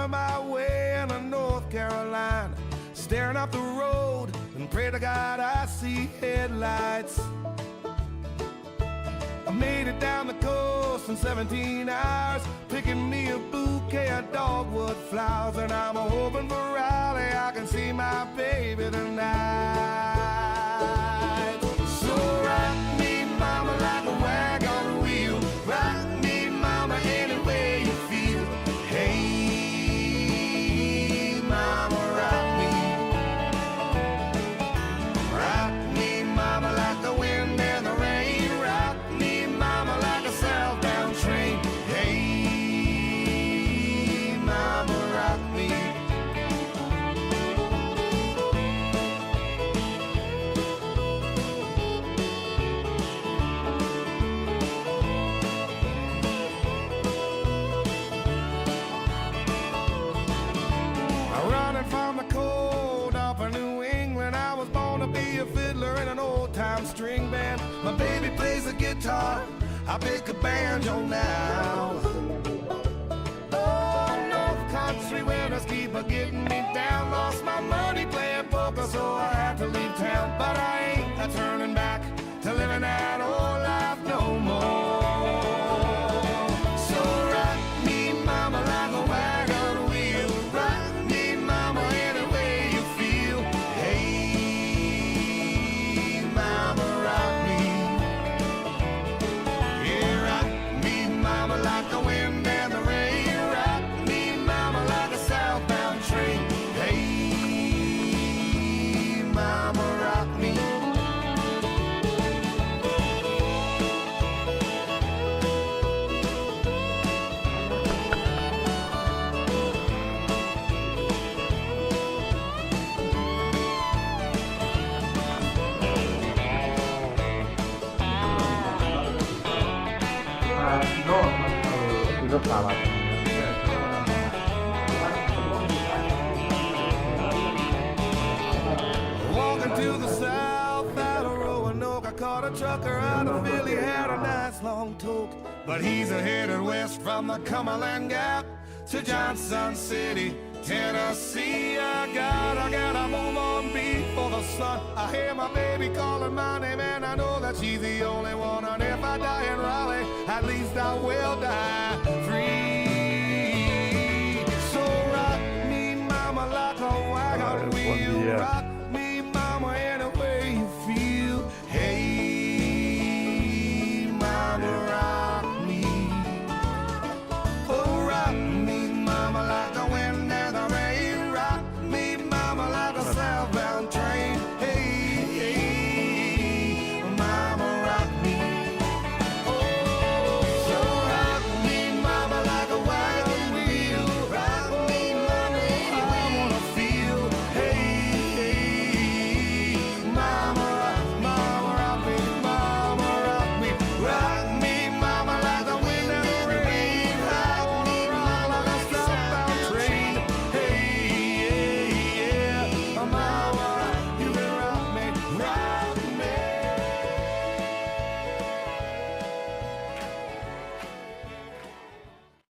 coming my way into North Carolina, staring up the road and pray to God I see headlights. I made it down the coast in 17 hours, picking me a bouquet of dogwood flowers, and I'm hoping for Raleigh I can see my baby tonight. So rock me, mama, like a wagon wheel. Rock me, mama, any way you feel. Hey, mama, rock me. Rock me, mama, like the wind and the rain. Rock me, mama, like a southbound train. Hey, mama, rock me. Running from the cold up in New England, I was born to be a fiddler in an old-time string band. My baby plays the guitar, I pick a banjo now. Oh, North Country winters keep a getting me down. Lost my money playing poker, so I had to leave town. But I ain't a turning back to living that old life no more. So rock me, mama, like a wagon wheel. Rock me, mama, any way you feel. Hey, mama, rock me. Yeah, rock me, mama, like the wind and the rain. Rock me, mama, like a southbound train. Hey, mama, rock me. 이거 봐봐. Walking to the south out of Roanoke, I caught a trucker out of Philly, had a nice long toke. But he's headed west from the Cumberland Gap to Johnson City, Tennessee. I gotta move on before the sun. I hear my baby calling my name, and I know that she's the only one. And if I die in Raleigh, at least I will die